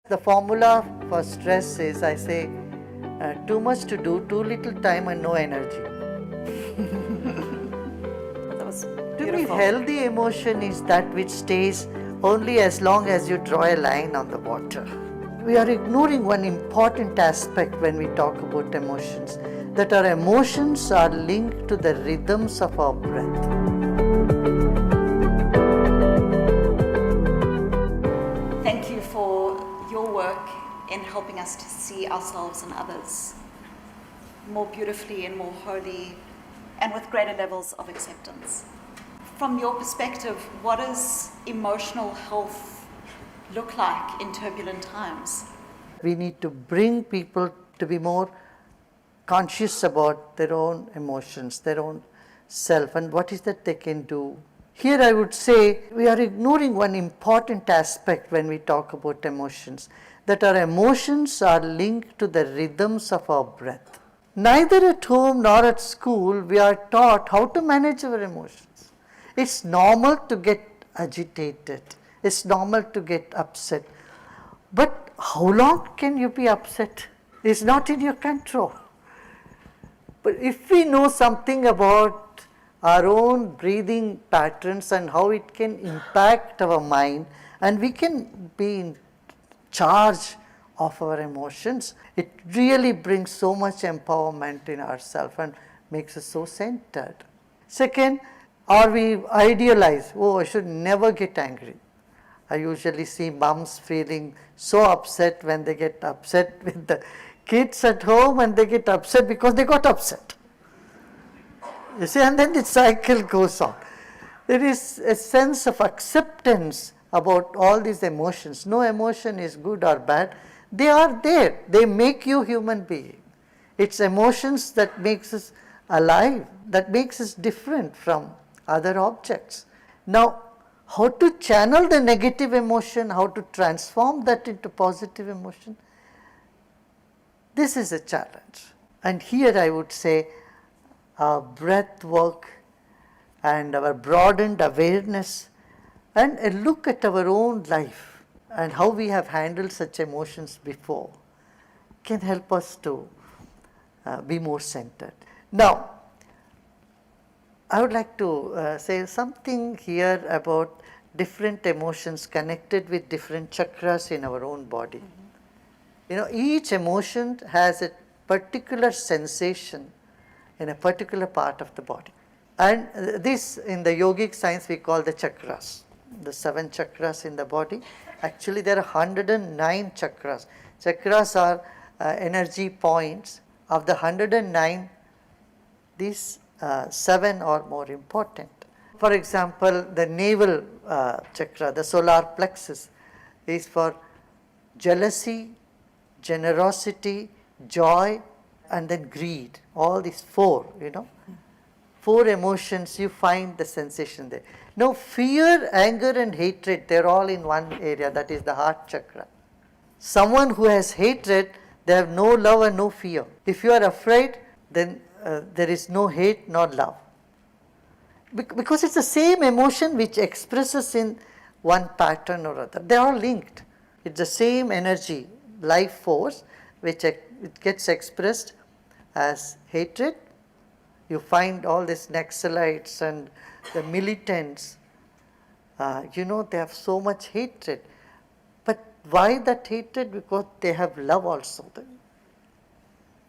The formula for stress is, I say, too much to do, too little time and no energy. That was To me, beautiful. healthy emotion is that which stays only as long as you draw a line on the water. We are ignoring one important aspect when we talk about emotions, that our emotions are linked to the rhythms of our breath. Thank you for your work in helping us to see ourselves and others more beautifully and more wholly and with greater levels of acceptance. From your perspective, what does emotional health look like in turbulent times? We need to bring people to be more conscious about their own emotions, their own self, and what is that they can do. Here I would say we are ignoring one important aspect when we talk about emotions, that our emotions are linked to the rhythms of our breath. Neither at home nor at school we are taught how to manage our emotions. It's normal to get agitated. It's normal to get upset. But how long can you be upset? It's not in your control. But if we know something about our own breathing patterns and how it can impact our mind, and we can be in charge of our emotions, it really brings so much empowerment in ourselves and makes us so centered. Second, or we idealize, oh, I should never get angry. I usually see moms feeling so upset when they get upset with the kids at home, and they get upset because they got upset. You see, and then the cycle goes on. There is a sense of acceptance about all these emotions. No emotion is good or bad. They are there. They make you human being. It's emotions that makes us alive, that makes us different from other objects. Now, how to channel the negative emotion, how to transform that into positive emotion, this is a challenge. And here I would say our breath work and our broadened awareness and a look at our own life and how we have handled such emotions before can help us to be more centered. Now, I would like to say something here about different emotions connected with different chakras in our own body. You know, each emotion has a particular sensation in a particular part of the body. And this, in the yogic science, we call the chakras, the 7 chakras in the body. Actually, there are 109 chakras. Chakras are energy points. Of the 109, these 7 are more important. For example, the navel chakra, the solar plexus, is for jealousy, generosity, joy, and then greed. All these 4, 4 emotions, you find the sensation there. Now, fear, anger, and hatred, they're all in one area, that is the heart chakra. Someone who has hatred, they have no love and no fear. If you are afraid, then there is no hate nor love. Because it's the same emotion which expresses in one pattern or other. They are linked. It's the same energy, life force, which it gets expressed as hatred. You find all these Naxalites and the militants, they have so much hatred. But why that hatred? Because they have love also. The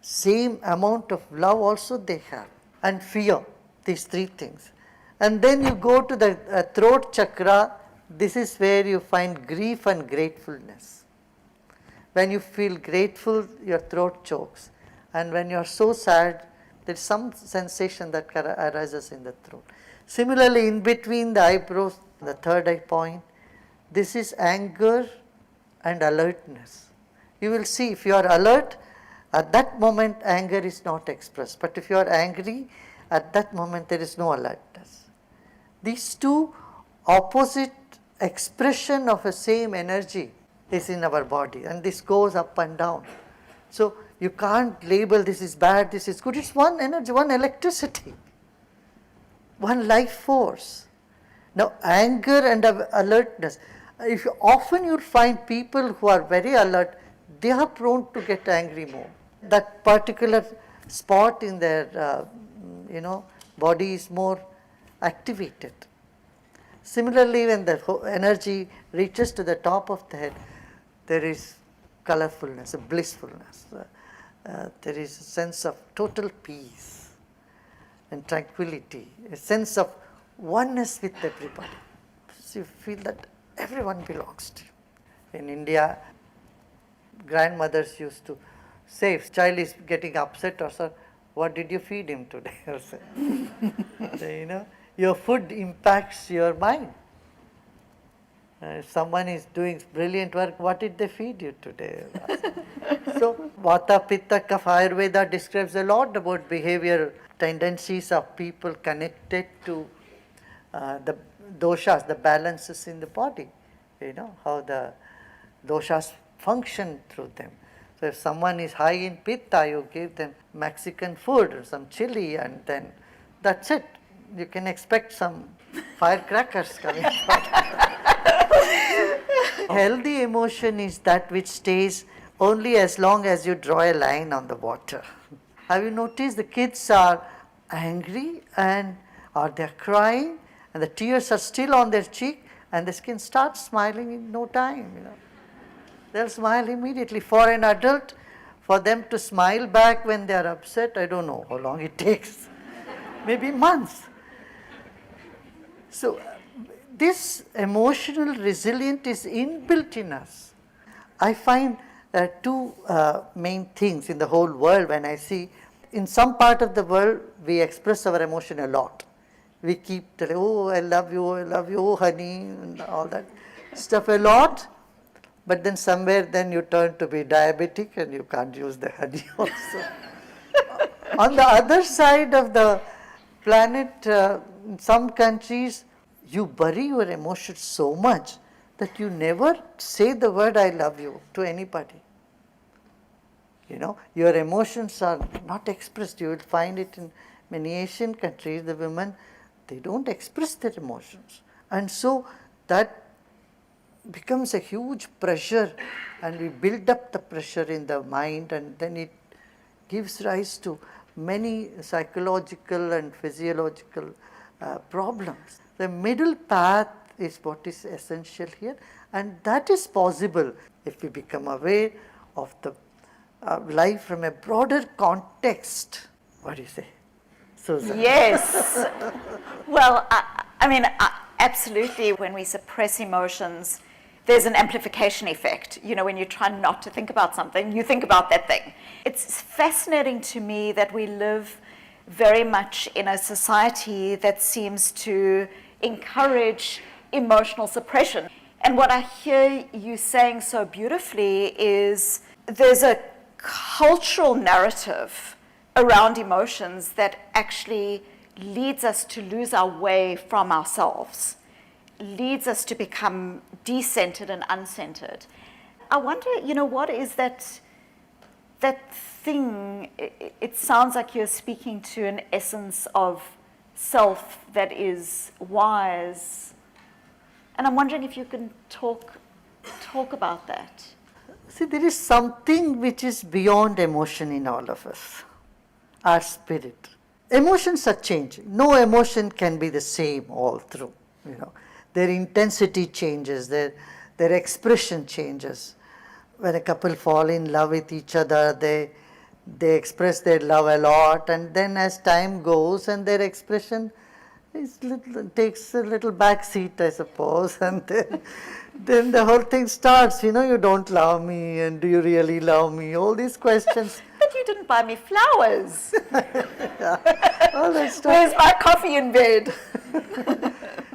same amount of love also they have. And fear, these 3 things. And then you go to the throat chakra. This is where you find grief and gratefulness. When you feel grateful, your throat chokes. And when you are so sad, there is some sensation that arises in the throat. Similarly, in between the eyebrows, the third eye point, this is anger and alertness. You will see if you are alert, at that moment anger is not expressed. But if you are angry, at that moment there is no alertness. These 2 opposite expression of a same energy is in our body, and this goes up and down. So you can't label this is bad, this is good. It's one energy, one electricity, one life force. Now, anger and alertness. If often you'll find people who are very alert, they are prone to get angry more. That particular spot in their body is more activated. Similarly, when the energy reaches to the top of the head, there is colorfulness, a blissfulness. There is a sense of total peace and tranquility, a sense of oneness with everybody. So you feel that everyone belongs to you. In India, grandmothers used to say, if child is getting upset or so, what did you feed him today? Or so, your food impacts your mind. If someone is doing brilliant work, what did they feed you today? So, Vata, Pitta, Kapha, Ayurveda describes a lot about behavior tendencies of people connected to the doshas, the balances in the body. How the doshas function through them. So if someone is high in Pitta, you give them Mexican food or some chili, and then that's it. You can expect some firecrackers coming out. Healthy emotion is that which stays only as long as you draw a line on the water. Have you noticed the kids are angry or they're crying and the tears are still on their cheek and the skin starts smiling in no time, They'll smile immediately. For an adult, for them to smile back when they are upset, I don't know how long it takes. Maybe months. So this emotional resilience is inbuilt in us. I find two main things in the whole world when I see, in some part of the world, we express our emotion a lot. We keep telling, oh, I love you, oh, honey, and all that stuff a lot. But then somewhere then you turn to be diabetic and you can't use the honey also. On the other side of the planet, in some countries, you bury your emotions so much that you never say the word I love you to anybody. Your emotions are not expressed. You will find it in many Asian countries, the women, they don't express their emotions. And so that becomes a huge pressure, and we build up the pressure in the mind, and then it gives rise to many psychological and physiological problems. The middle path is what is essential here, and that is possible if we become aware of the life from a broader context. What do you say, Susan? Yes. Well, absolutely. When we suppress emotions, there's an amplification effect. When you try not to think about something, you think about that thing. It's fascinating to me that we live very much in a society that seems to encourage emotional suppression. And what I hear you saying so beautifully is there's a cultural narrative around emotions that actually leads us to lose our way from ourselves, leads us to become decentered and uncentered. I wonder, what is that thing? It sounds like you're speaking to an essence of self that is wise. And I'm wondering if you can talk about that. See, there is something which is beyond emotion in all of us, our spirit. Emotions are changing. No emotion can be the same all through. Their intensity changes, their expression changes. When a couple fall in love with each other, they express their love a lot, and then as time goes and their expression takes a little back seat, I suppose, and then the whole thing starts, you don't love me, and do you really love me? All these questions. But you didn't buy me flowers. Yeah. All that stuff. Where's my coffee in bed?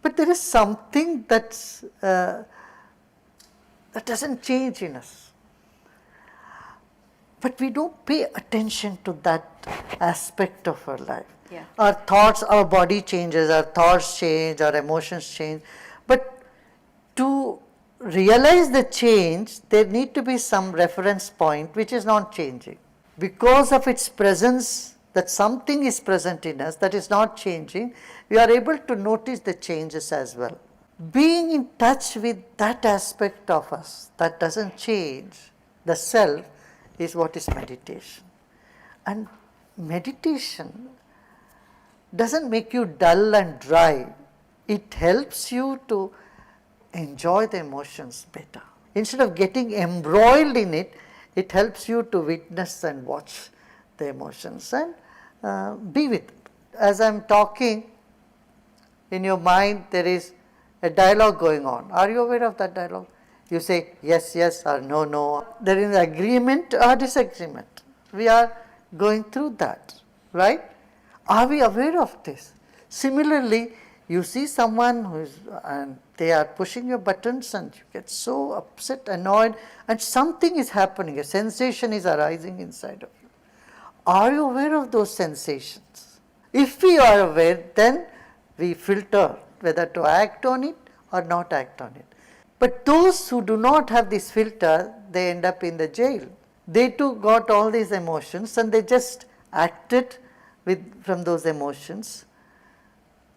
But there is something that doesn't change in us. But we don't pay attention to that aspect of our life. Yeah. Our thoughts, our body changes, our thoughts change, our emotions change. But to realize the change, there need to be some reference point which is not changing. Because of its presence, that something is present in us that is not changing, we are able to notice the changes as well. being in touch with that aspect of us that doesn't change, the self, is what is meditation. And meditation doesn't make you dull and dry. It helps you to enjoy the emotions better. Instead of getting embroiled in it, it helps you to witness and watch the emotions and be with it. As I'm talking, in your mind there is a dialogue going on. Are you aware of that dialogue? You say yes, yes, or no, no. There is agreement or disagreement. We are going through that, right? Are we aware of this? Similarly, you see someone who is, and they are pushing your buttons and you get so upset, annoyed, and something is happening, a sensation is arising inside of you. Are you aware of those sensations? If we are aware, then we filter whether to act on it or not act on it. But those who do not have this filter, they end up in the jail. They too got all these emotions and they just acted from those emotions,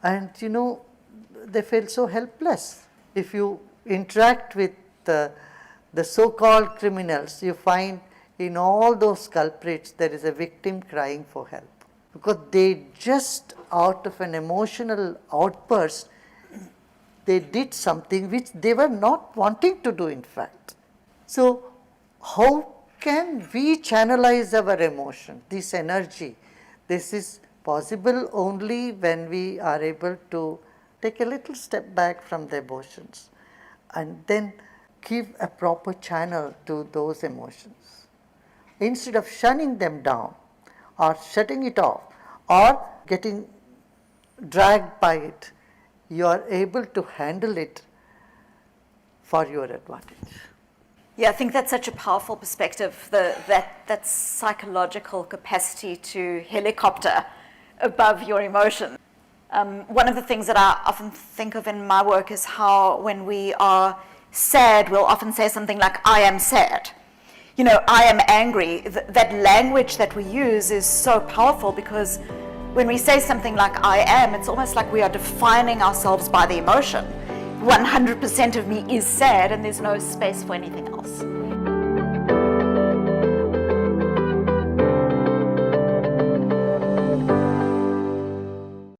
and they feel so helpless. If you interact with the so-called criminals, you find in all those culprits there is a victim crying for help, because they just out of an emotional outburst, they did something which they were not wanting to do in fact. So how can we channelize our emotion, this energy? This is possible only when we are able to take a little step back from the emotions and then give a proper channel to those emotions. Instead of shunning them down or shutting it off or getting dragged by it, you are able to handle it for your advantage. Yeah, I think that's such a powerful perspective, that psychological capacity to helicopter above your emotion. One of the things that I often think of in my work is how when we are sad, we'll often say something like, I am sad. I am angry. That language that we use is so powerful, because when we say something like I am, it's almost like we are defining ourselves by the emotion. 100% of me is sad and there's no space for anything else.